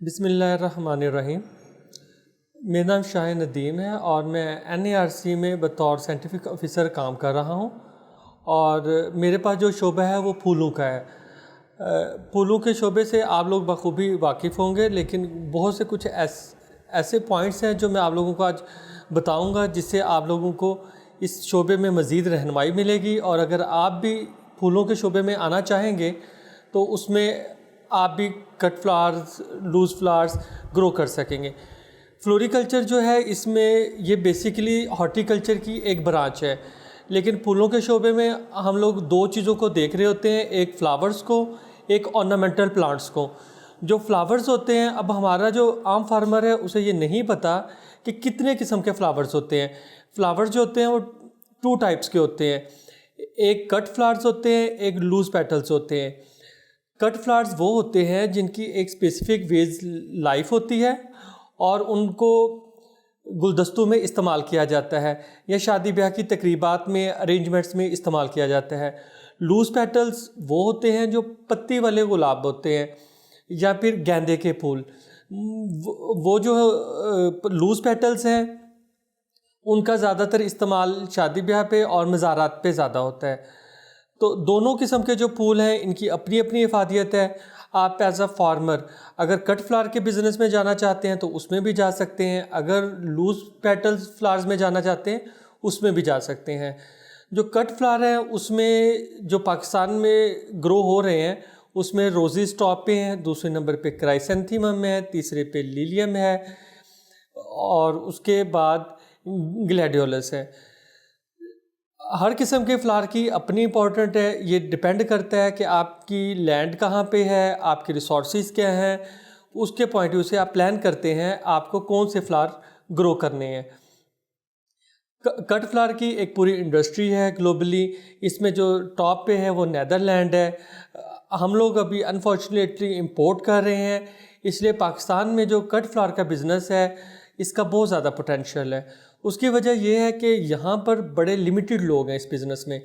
बिस्मिल्लाहिर्रहमानिर्रहीम। मेरा नाम शाह नदीम है और मैं NARC में बतौर साइंटिफिक ऑफिसर काम कर रहा हूँ। और मेरे पास जो शोबा है वो फूलों का है। फूलों के शोबे से आप लोग बखूबी वाकिफ़ होंगे, लेकिन बहुत से कुछ ऐसे पॉइंट्स हैं जो मैं आप लोगों को आज बताऊंगा, जिससे आप लोगों को इस शोबे में मज़ीद रहनुमाई मिलेगी। और अगर आप भी फूलों के शोबे में आना चाहेंगे तो उसमें आप भी cut flowers, loose flowers grow कर सकेंगे। फ्लोरिकल्चर जो है, इसमें ये बेसिकली हॉर्टिकल्चर की एक ब्रांच है, लेकिन फूलों के शोबे में हम लोग दो चीज़ों को देख रहे होते हैं, एक फ्लावर्स को, एक ऑर्नामेंटल प्लांट्स को। जो फ्लावर्स होते हैं, अब हमारा जो आम फार्मर है उसे ये नहीं पता कि कितने किस्म के फ्लावर्स होते हैं। फ्लावर्स जो होते हैं वो 2 टाइप्स के होते हैं, एक कट फ्लावर्स होते हैं, एक लूज़ पेटल्स होते हैं। कट फ्लावर्स वो होते हैं जिनकी एक स्पेसिफिक वेज लाइफ होती है और उनको गुलदस्तों में इस्तेमाल किया जाता है या शादी ब्याह की तकरीबात में, अरेंजमेंट्स में इस्तेमाल किया जाता है। लूज़ पेटल्स वो होते हैं जो पत्ती वाले गुलाब होते हैं या फिर गेंदे के फूल। वो जो लूज़ पेटल्स हैं उनका ज़्यादातर इस्तेमाल शादी ब्याह पे और मज़ारात पे ज़्यादा होता है। तो दोनों किस्म के जो फूल हैं इनकी अपनी अपनी इफादियत है। आप एज अ फार्मर अगर कट फ्लावर के बिज़नेस में जाना चाहते हैं तो उसमें भी जा सकते हैं, अगर लूज़ पेटल्स फ्लावर्स में जाना चाहते हैं उसमें भी जा सकते हैं। जो कट फ्लावर है उसमें जो पाकिस्तान में ग्रो हो रहे हैं उसमें रोजेस टॉप पे हैं, दूसरे नंबर पे क्राइसेंथेमम है, तीसरे पे लिलियम है और उसके बाद ग्लैडियोलस है। हर किस्म के फ्लावर की अपनी इम्पोर्टेंट है। ये डिपेंड करता है कि आपकी लैंड कहाँ पे है, आपके रिसोर्सेज क्या हैं, उसके पॉइंट व्यू से आप प्लान करते हैं आपको कौन से फ्लावर ग्रो करने हैं। कट फ्लावर की एक पूरी इंडस्ट्री है ग्लोबली। इसमें जो टॉप पे है वो नीदरलैंड है। हम लोग अभी अनफॉर्चुनेटली इंपोर्ट कर रहे हैं, इसलिए पाकिस्तान में जो कट फ्लावर का बिज़नेस है इसका बहुत ज़्यादा पोटेंशियल है। उसकी वजह यह है कि यहाँ पर बड़े लिमिटेड लोग हैं इस बिज़नेस में,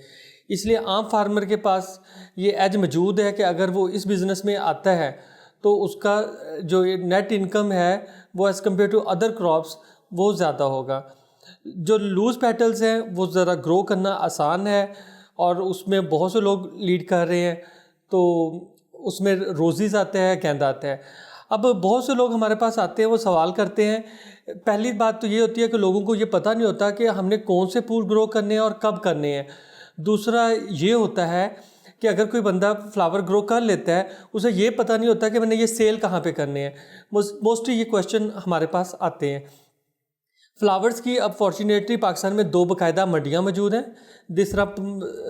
इसलिए आम फार्मर के पास ये एज मौजूद है कि अगर वो इस बिज़नेस में आता है तो उसका जो नेट इनकम है वो as compare to other crops वो ज़्यादा होगा। जो लूज़ पेटल्स हैं वो ज़रा ग्रो करना आसान है और उसमें बहुत से लोग लीड कर रहे हैं, तो उसमें रोज़ीज़ आते हैं, गेंदा आता है। अब बहुत से लोग हमारे पास आते हैं, वो सवाल करते हैं। पहली बात तो ये होती है कि लोगों को ये पता नहीं होता कि हमने कौन से फूल ग्रो करने हैं और कब करने हैं। दूसरा ये होता है कि अगर कोई बंदा फ्लावर ग्रो कर लेता है उसे ये पता नहीं होता कि मैंने ये सेल कहाँ पे करने हैं। मोस्टली ये क्वेश्चन हमारे पास आते हैं। फ्लावर्स की अब फॉर्चुनेटली पाकिस्तान में 2 बाकायदा मंडियाँ मौजूद हैं। दूसरा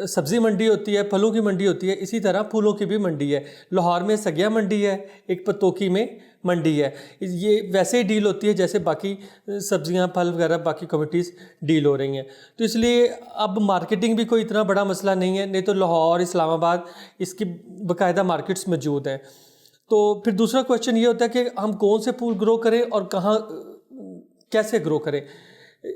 सब्ज़ी मंडी होती है, फलों की मंडी होती है, इसी तरह फूलों की भी मंडी है। लाहौर में सगिया मंडी है, एक पतोकी में मंडी है। ये वैसे ही डील होती है जैसे बाकी सब्जियां, फल वगैरह बाकी कम्युनिटीज़ डील हो रही हैं। तो इसलिए अब मार्केटिंग भी कोई इतना बड़ा मसला नहीं है, नहीं तो लाहौर, इस्लामाबाद इसकी बाकायदा मार्केट्स मौजूद हैं। तो फिर दूसरा क्वेश्चन ये होता है कि हम कौन से फूल ग्रो करें और कहाँ कैसे ग्रो करें।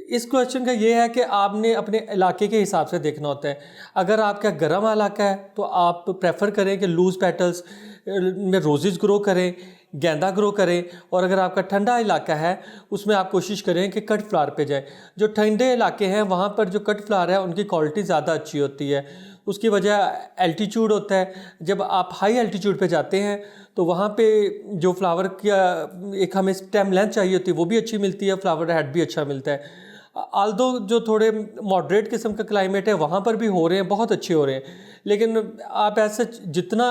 इस क्वेश्चन का ये है कि आपने अपने इलाके के हिसाब से देखना होता है। अगर आपका गर्म इलाका है तो आप प्रेफर करें कि लूज़ पेटल्स में रोजेज़ ग्रो करें, गेंदा ग्रो करें। और अगर आपका ठंडा इलाका है उसमें आप कोशिश करें कि कट फ्लावर पे जाएं। जो ठंडे इलाके हैं वहाँ पर जो कट फ्लावर है उनकी क्वालिटी ज़्यादा अच्छी होती है। उसकी वजह एल्टीट्यूड होता है। जब आप हाई एल्टीट्यूड पे जाते हैं तो वहाँ पे जो फ्लावर का एक हमें स्टेम लेंथ चाहिए होती है वो भी अच्छी मिलती है, फ्लावर हेड भी अच्छा मिलता है। आल्दो जो थोड़े मॉडरेट किस्म का क्लाइमेट है वहाँ पर भी हो रहे हैं, बहुत अच्छे हो रहे हैं, लेकिन आप ऐसा जितना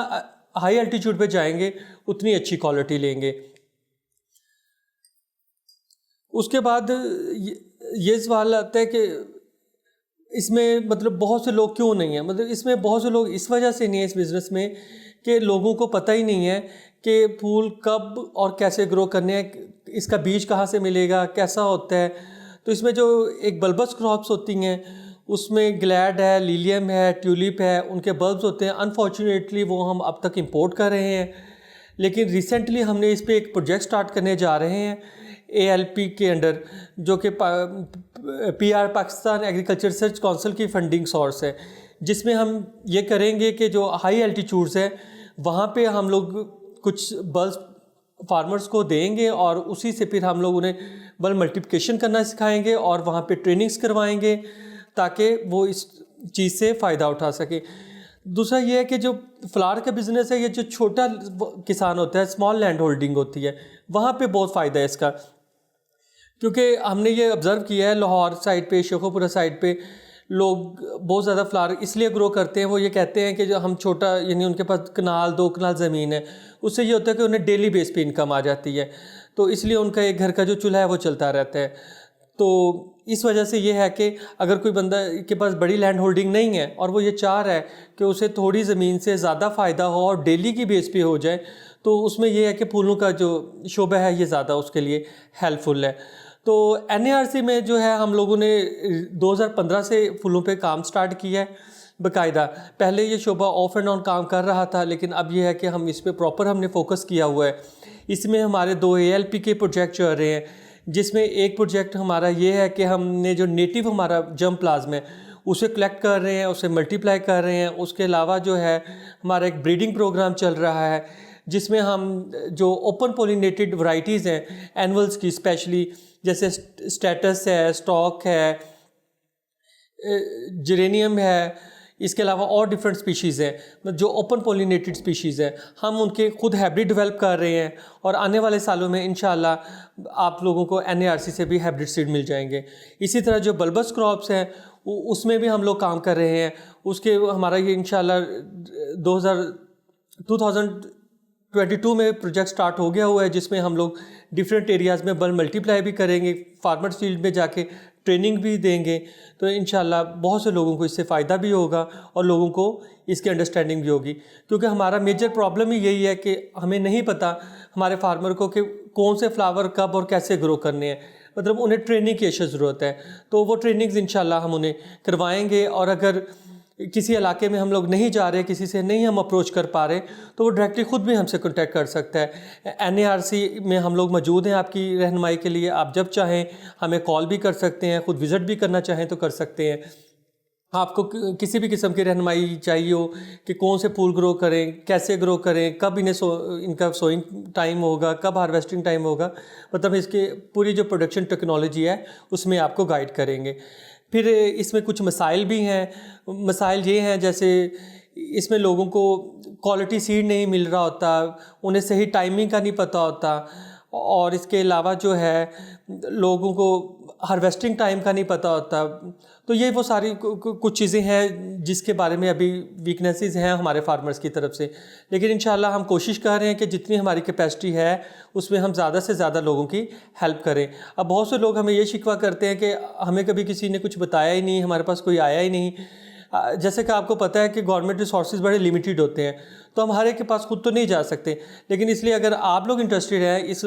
हाई एल्टीट्यूड पे जाएंगे उतनी अच्छी क्वालिटी लेंगे। उसके बाद ये सवाल आता है कि इसमें मतलब बहुत से लोग क्यों नहीं हैं। मतलब इसमें बहुत से लोग इस वजह से नहीं है इस बिज़नेस में कि लोगों को पता ही नहीं है कि फूल कब और कैसे ग्रो करने हैं, इसका बीज कहाँ से मिलेगा, कैसा होता है। तो इसमें जो एक बल्बस क्रॉप्स होती हैं उसमें ग्लैड है, लिलियम है, ट्यूलिप है, उनके बल्ब्स होते हैं। अनफॉर्चुनेटली वो हम अब तक इंपोर्ट कर रहे हैं, लेकिन रिसेंटली हमने इस पे एक प्रोजेक्ट स्टार्ट करने जा रहे हैं ALP के अंडर, जो कि PR Pakistan agriculture research council की फंडिंग सोर्स है। जिसमें हम ये करेंगे कि जो हाई एल्टीट्यूड्स है वहाँ पे हम लोग कुछ बल्ब फार्मर्स को देंगे और उसी से फिर हम लोग उन्हें बल्ब मल्टीप्लिकेशन करना सिखाएंगे और वहाँ पे ट्रेनिंग्स करवाएंगे ताकि वो इस चीज़ से फ़ायदा उठा सके। दूसरा ये है कि जो फ्लावर का बिज़नेस है, ये जो छोटा किसान होता है, स्मॉल लैंड होल्डिंग होती है, वहाँ पे बहुत फ़ायदा है इसका, क्योंकि हमने ये ऑब्ज़र्व किया है लाहौर साइड पे, शेखोपुरा साइड पे लोग बहुत ज़्यादा फ्लावर इसलिए ग्रो करते हैं। वो ये कहते हैं कि जो हम छोटा, यानी उनके पास कनाल 2 कनाल ज़मीन है, उससे ये होता है कि उन्हें डेली बेस पे इनकम आ जाती है, तो इसलिए उनका एक घर का जो चूल्हा है वो चलता रहता है। तो इस वजह से ये है कि अगर कोई बंदा के पास बड़ी लैंड होल्डिंग नहीं है और वो ये चाह रहा है कि उसे थोड़ी ज़मीन से ज़्यादा फ़ायदा हो और डेली की बेस पे हो जाए, तो उसमें ये है कि फूलों का जो शोबा है ये ज़्यादा उसके लिए हेल्पफुल है। तो NARC में जो है हम लोगों ने 2015 से फूलों पे काम स्टार्ट किया है बाकायदा। पहले ये शोबा ऑफ एंड ऑन काम कर रहा था, लेकिन अब ये है कि हम इस पे प्रॉपर हमने फोकस किया हुआ है। इसमें हमारे 2 ALP के प्रोजेक्ट चल रहे हैं, जिसमें एक प्रोजेक्ट हमारा ये है कि हमने जो नेटिव हमारा जम प्लाज्म है उसे कलेक्ट कर रहे हैं, उसे मल्टीप्लाई कर रहे हैं। उसके अलावा जो है हमारा एक ब्रीडिंग प्रोग्राम चल रहा है, जिसमें हम जो ओपन पोलिनेटेड वैरायटीज़ हैं एनुअल्स की, स्पेशली जैसे स्टेटस है, स्टॉक है, जेरेनियम है, इसके अलावा और डिफरेंट स्पीशीज़ हैं जो ओपन पोलिनेटेड स्पीशीज़ हैं, हम उनके खुद हाइब्रिड डेवलप कर रहे हैं और आने वाले सालों में इंशाल्लाह आप लोगों को NARC से भी हाइब्रिड सीड मिल जाएंगे। इसी तरह जो बल्बस क्रॉप्स हैं उसमें भी हम लोग काम कर रहे हैं। उसके हमारा ये इंशाल्लाह 2022 में प्रोजेक्ट स्टार्ट हो गया हुआ है, जिसमें हम लोग डिफरेंट एरियाज़ में बल्ब मल्टीप्लाई भी करेंगे, फार्मर्स फील्ड में जाके ट्रेनिंग भी देंगे। तो इंशाल्लाह बहुत से लोगों को इससे फ़ायदा भी होगा और लोगों को इसकी अंडरस्टैंडिंग भी होगी, क्योंकि हमारा मेजर प्रॉब्लम ही यही है कि हमें नहीं पता हमारे फार्मर को कि कौन से फ्लावर कब और कैसे ग्रो करने हैं, मतलब उन्हें ट्रेनिंग की अशद ज़रूरत है। तो वो ट्रेनिंग्स इंशाल्लाह हम उन्हें करवाएंगे, और अगर किसी इलाके में हम लोग नहीं जा रहे, किसी से नहीं हम अप्रोच कर पा रहे, तो वो डायरेक्टली ख़ुद भी हमसे कांटेक्ट कर सकता है। NARC में हम लोग मौजूद हैं आपकी रहनुमाई के लिए। आप जब चाहें हमें कॉल भी कर सकते हैं, ख़ुद विज़िट भी करना चाहें तो कर सकते हैं। आपको किसी भी किस्म की रहनुमाई चाहिए हो कि कौन से फूल ग्रो करें, कैसे ग्रो करें, कब इन्हें इनका सोइंग टाइम होगा, कब हार्वेस्टिंग टाइम होगा, मतलब इसके पूरी जो प्रोडक्शन टेक्नोलॉजी है उसमें आपको गाइड करेंगे। फिर इसमें कुछ मसाइल भी हैं। मसाइल ये हैं, जैसे इसमें लोगों को क्वालिटी सीड नहीं मिल रहा होता, उन्हें सही टाइमिंग का नहीं पता होता, और इसके अलावा जो है लोगों को हार्वेस्टिंग टाइम का नहीं पता होता। तो ये वो सारी कुछ चीज़ें हैं जिसके बारे में अभी वीकनेसेस हैं हमारे फार्मर्स की तरफ से। लेकिन इंशाल्लाह हम कोशिश कर रहे हैं कि जितनी हमारी कैपेसिटी है उसमें हम ज़्यादा से ज़्यादा लोगों की हेल्प करें। अब बहुत से लोग हमें ये शिकवा करते हैं कि हमें कभी किसी ने कुछ बताया ही नहीं, हमारे पास कोई आया ही नहीं। जैसे कि आपको पता है कि गवर्नमेंट रिसोर्सेज बड़े लिमिटेड होते हैं, तो हम हर एक के पास खुद तो नहीं जा सकते। लेकिन इसलिए अगर आप लोग इंटरेस्टेड हैं, इस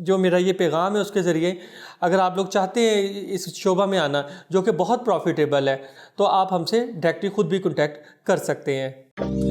जो मेरा ये पैगाम है उसके ज़रिए अगर आप लोग चाहते हैं इस शोबा में आना जो कि बहुत प्रॉफिटेबल है, तो आप हमसे डायरेक्टली खुद भी कॉन्टैक्ट कर सकते हैं।